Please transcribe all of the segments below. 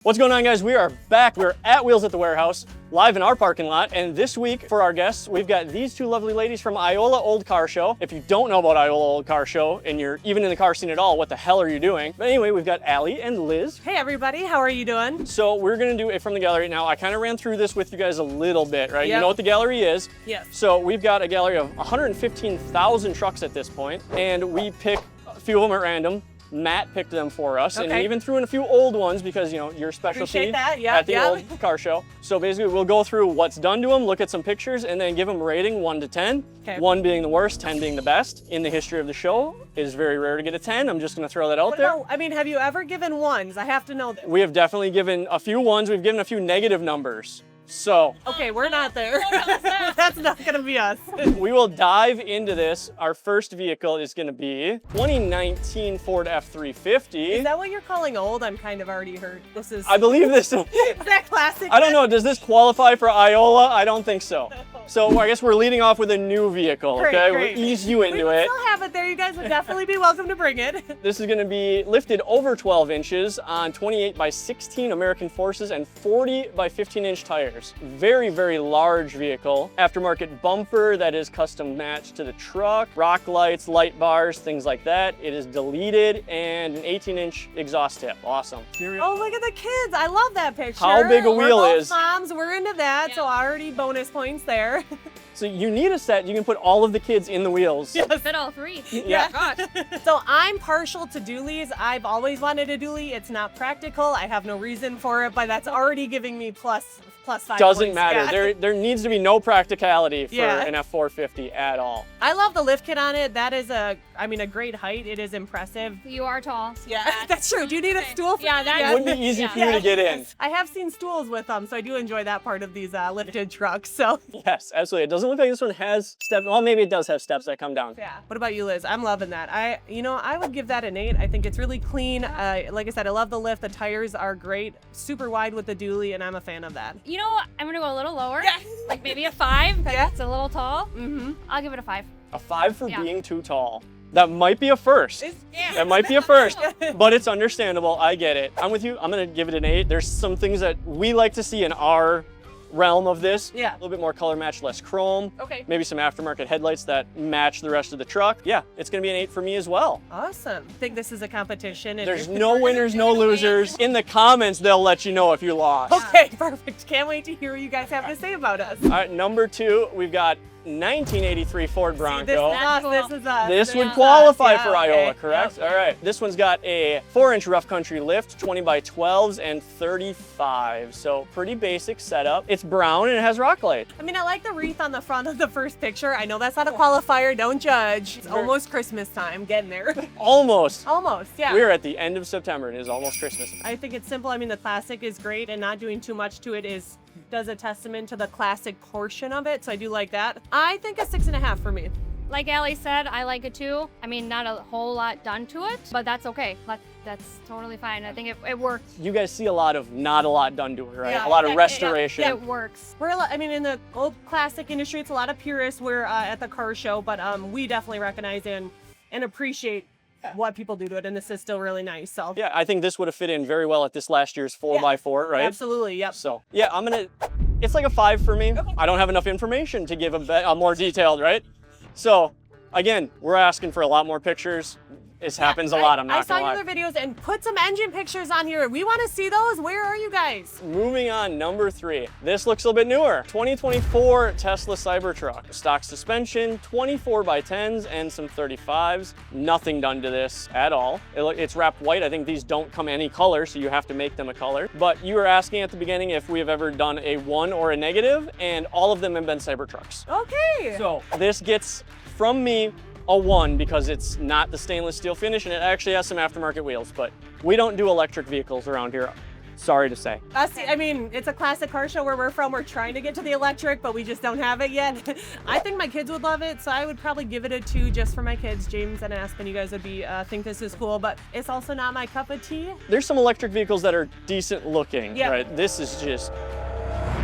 What's going on, guys? We are back. We're at Wheels at the Warehouse, live in our parking lot. And this week, for our guests, we've got these two lovely ladies from Iola Old Car Show. If you don't know about Iola Old Car Show and you're even in the car scene at all, what the hell are you doing? But anyway, we've got Allie and Liz. Hey everybody, how are you doing? So we're gonna do it from the gallery. Now, I kind of ran through this with you guys a little bit, right? Yep. You know what the gallery is. Yes. So we've got a gallery of 115,000 trucks at this point, and we pick a few of them at random. Matt picked them for us, and he even threw in a few old ones because, you know, your specialty at the old car show. So basically, we'll go through what's done to them, look at some pictures, and then give them a rating 1 to 10. Okay. 1 being the worst, 10 being the best. In the history of the show, it is very rare to get a 10. I'm just going to throw that out there. I mean, have you ever given ones? I have to know this. We have definitely given a few ones. We've given a few negative numbers. So okay, we're not there. That's not gonna be us. We will dive into this. Our first vehicle is gonna be 2019 Ford F350. Is that what you're calling old? I'm kind of already hurt. This is. I believe this. Is that classic? I don't know. Does this qualify for Iola? I don't think so. So I guess we're leading off with a new vehicle. Okay, great. We'll ease you into it. We still have it there. You guys would definitely be welcome to bring it. This is gonna be lifted over 12 inches on 28 by 16 American forces and 40 by 15 inch tires. Very, very large vehicle. Aftermarket bumper that is custom matched to the truck. Rock lights, light bars, things like that. It is deleted and an 18-inch exhaust tip. Awesome. Oh, look at the kids. I love that picture. How big a wheel we're both is? moms, we're into that, so already bonus points there. So you need a set, you can put all of the kids in the wheels. Yes. Fit all three. Yeah. Gosh. So I'm partial to dualies. I've always wanted a dually. It's not practical. I have no reason for it, but that's already giving me plus 5 Doesn't points. matter. Yeah. There needs to be no practicality for an F450 at all. I love the lift kit on it. That is a great height. It is impressive. You are tall. So Yeah, that's true. Do you need a stool? Yeah, that It wouldn't be easy for you to get in. I have seen stools with them, so I do enjoy that part of these lifted trucks. So Yes, absolutely. It doesn't look like this one has steps. Well, maybe it does have steps that come down. yeah. What about you, Liz? I'm loving that. I would give that an 8. I think it's really clean. Like I said, I love the lift. The tires are great. Super wide with the dually, and I'm a fan of that. You know what? I'm gonna go a little lower. Yeah. Like maybe a 5. Yeah. It's a little tall. Mm-hmm. I'll give it a 5. A 5 for being too tall. That might be a first. Yeah. That might be a first, but it's understandable. I get it. I'm with you. I'm gonna give it an 8. There's some things that we like to see in our realm of this. Yeah. A little bit more color match, less chrome. Okay. Maybe some aftermarket headlights that match the rest of the truck. Yeah, it's gonna be an 8 for me as well. Awesome. I think this is a competition. And There's no winners, no losers. In the comments, they'll let you know if you lost. Okay, perfect. Can't wait to hear what you guys have to say about us. All right, number 2, we've got 1983 Ford Bronco. This is us. This is us. This would is qualify us. for Yeah, Iola, okay. correct? Yep. All right. This one's got a 4-inch rough country lift, 20 by 12s and 35. So pretty basic setup. It's brown and it has rock light. I mean, I like the wreath on the front of the first picture. I know that's not a qualifier. Don't judge. It's almost Christmas time. Getting there. Almost. Almost, yeah. We're at the end of September and it is almost Christmas. I think it's simple. I mean, the classic is great, and not doing too much to it does a testament to the classic portion of it. So I do like that. I think a 6.5 for me. Like Allie said, I like it too. I mean, not a whole lot done to it, but that's okay. That's totally fine. I think it works. You guys see a lot of not a lot done to it, right? Yeah. A lot of restoration. It works. In the old classic industry, it's a lot of purists. We're at the car show, but we definitely recognize and appreciate what people do to it, and this is still really nice. So Yeah, I think this would have fit in very well at this last year's 4x4, right? absolutely, yep. So yeah, it's like a 5 for me. I don't have enough information to give a more detailed, right? So again, we're asking for a lot more pictures. This happens a lot, I'm not gonna lie. I saw your other videos, and put some engine pictures on here. We want to see those. Where are you guys? Moving on, number 3. This looks a little bit newer. 2024 Tesla Cybertruck. Stock suspension, 24 by 10s and some 35s. Nothing done to this at all. It's wrapped white. I think these don't come any color, so you have to make them a color. But you were asking at the beginning if we have ever done a 1 or a negative, and all of them have been Cybertrucks. Okay. So this gets, from me, a 1 because it's not the stainless steel finish and it actually has some aftermarket wheels, but we don't do electric vehicles around here. Sorry to say. I mean, it's a classic car show where we're from. We're trying to get to the electric, but we just don't have it yet. I think my kids would love it, so I would probably give it a 2 just for my kids. James and Aspen, you guys would think this is cool, but it's also not my cup of tea. There's some electric vehicles that are decent looking, right? This is just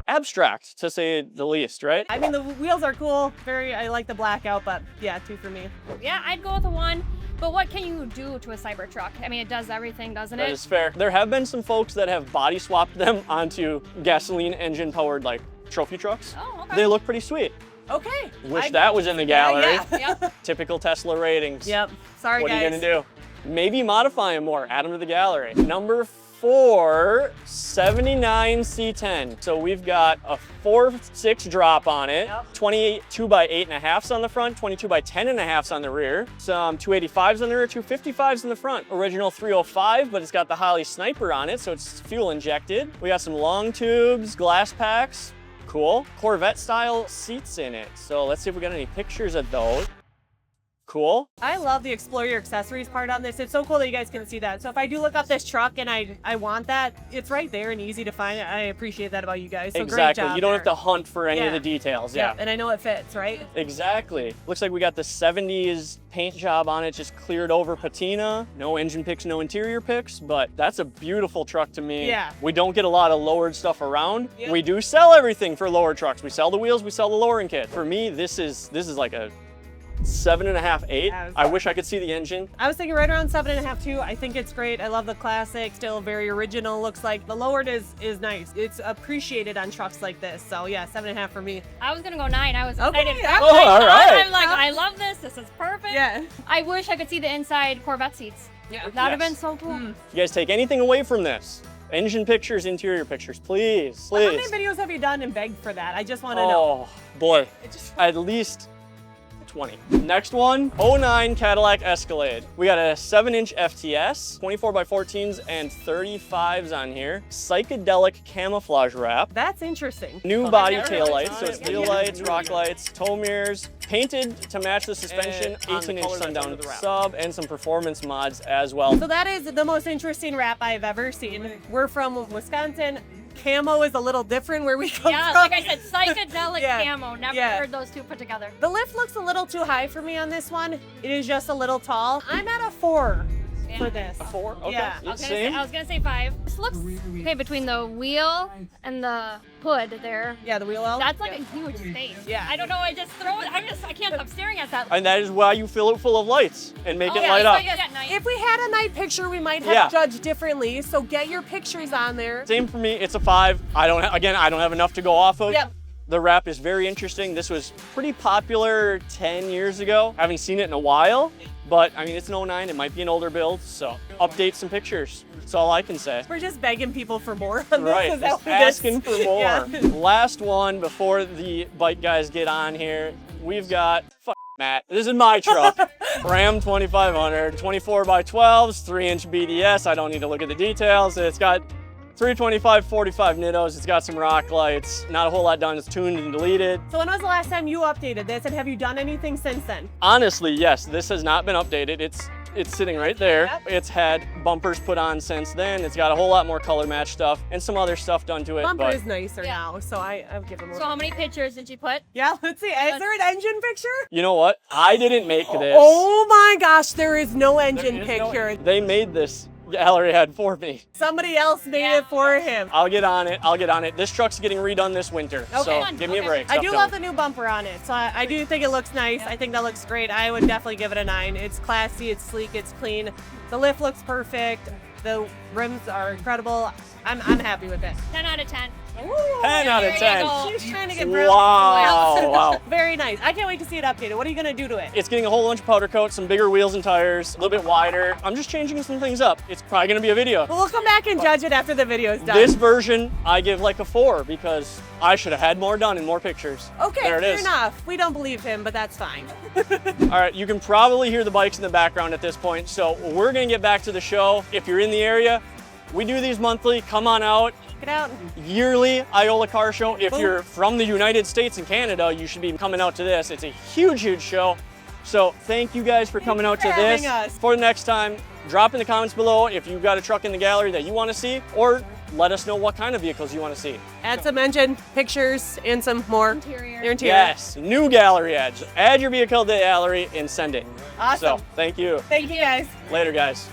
abstract, to say the least, right? I mean, the wheels are cool. I like the blackout, but yeah, 2 for me. Yeah, I'd go with a 1. But what can you do to a Cybertruck? I mean, it does everything, doesn't it? That is fair. There have been some folks that have body swapped them onto gasoline engine powered like trophy trucks. Oh, okay. They look pretty sweet. Okay. Wish that was in the gallery. Yeah. Yep. Typical Tesla ratings. Yep. Sorry, What guys. are you gonna do? Maybe modify them more, add them to the gallery. Number 4, 79 C10. So we've got a 4.6 drop on it, 22 by 8.5s on the front, 22 by 10.5s on the rear, some 285s on the rear, 255s in the front. Original 305, but it's got the Holley Sniper on it, so it's fuel injected. We got some long tubes, glass packs, cool. Corvette style seats in it. So let's see if we got any pictures of those. Cool. I love the Explore Your Accessories part on this. It's so cool that you guys can see that. So if I do look up this truck and I want that, it's right there and easy to find. I appreciate that about you guys. So Exactly. great job You don't there. have to hunt for any of the details. Yeah. And I know it fits, right? Exactly. Looks like we got the 70s paint job on it, just cleared over patina. No engine picks, no interior picks, but that's a beautiful truck to me. Yeah. We don't get a lot of lowered stuff around. Yep. We do sell everything for lower trucks. We sell the wheels, we sell the lowering kit. For me, this is like a 7.5, 8. Yeah, I wish I could see the engine. I was thinking right around 7.5 too. I think it's great. I love the classic, still very original. Looks like the lowered is nice. It's appreciated on trucks like this. So yeah, 7.5 for me. I was gonna go 9. I was Okay, excited. yeah. Oh, all right. I'm like, I love this. This is perfect. Yeah. I wish I could see the inside Corvette seats. Yeah. That would have Yes. been so cool. If you guys take anything away from this, engine pictures, interior pictures, please, How please. many videos have you done and begged for that? I just want to know. Oh boy, It just- at least 20. Next one, 09 Cadillac Escalade. We got a 7-inch FTS, 24 by 14s and 35s on here. Psychedelic camouflage wrap. That's interesting. New body Okay. tail lights, so it's Yeah. wheel lights, rock lights, tow mirrors, painted to match the suspension, And on the 18-inch color that's sundown under the wrap. sub, and some performance mods as well. So that is the most interesting wrap I've ever seen. We're from Wisconsin. Camo is a little different where we come Yeah, from. like I said, psychedelic Yeah. camo. Never Yeah. heard those two put together. The lift looks a little too high for me on this one. It is just a little tall. I'm at a 4 for this. A 4? Okay. Yeah. I was gonna say 5. This looks okay between the wheel and the hood there. Yeah, the wheel well. That's like a huge space. Yeah. I don't know. I just throw it. I can't stop staring at that. And that is why you fill it full of lights and make it yeah, light so up. yeah, at night. If we had a night picture, we might have Yeah. judged differently. So get your pictures on there. Same for me, it's a 5. I don't have enough to go off of. Yep. The wrap is very interesting. This was pretty popular 10 years ago. Haven't seen it in a while, but I mean, it's an 09, it might be an older build, so update some pictures. That's all I can say. We're just begging people for more on this. Right, Is that just what it is? asking for more. Yeah. Last one before the bike guys get on here. We've got, Matt, this is my truck. Ram 2500, 24 by 12s, 3-inch BDS. I don't need to look at the details. It's got 325, 45 nittos. It's got some rock lights. Not a whole lot done. It's tuned and deleted. So when was the last time you updated this, and have you done anything since then? Honestly, yes, this has not been updated. It's sitting right there. Yep. It's had bumpers put on since then. It's got a whole lot more color match stuff and some other stuff done to it. Bumper but is nicer Yeah. now, so I'll give him a So how many pictures did you put? Yeah, let's see. Is there an engine picture? you know what? I didn't make this. Oh my gosh, there is no engine There is no- picture. They made this gallery head for me. Somebody else made it for him. I'll get on it. This truck's getting redone this winter, so Okay. give me a Okay. break. I do Stuff love done. the new bumper on it, so I do think it looks nice. I think that looks great. I would definitely give it a 9. It's classy, it's sleek, it's clean. The lift looks perfect. The rims are incredible. I'm happy with it. 10 out of 10. 10 out of There you 10. go. She's trying to get brown. Wow, wow. Very nice. I can't wait to see it updated. What are you gonna do to it? It's getting a whole bunch of powder coat, some bigger wheels and tires, a little bit wider. I'm just changing some things up. It's probably gonna be a video. Well, we'll come back and judge it after the video is done. This version, I give like a 4 because I should have had more done and more pictures. Okay, there it fair is. enough. We don't believe him, but that's fine. All right, you can probably hear the bikes in the background at this point, so we're gonna get back to the show. If you're in the area, we do these monthly. Come on out. Get out. Yearly Iola Car Show. If Boom. you're from the United States and Canada, you should be coming out to this. It's a huge, huge show. So thank you guys for coming out to for this. having us. For the next time, drop in the comments below if you've got a truck in the gallery that you want to see, or let us know what kind of vehicles you want to see. Add some engine pictures and some more. Interior. Your interior. Yes, new gallery ads. Add your vehicle to the gallery and send it. Awesome. So thank you. Thank you guys. Later, guys.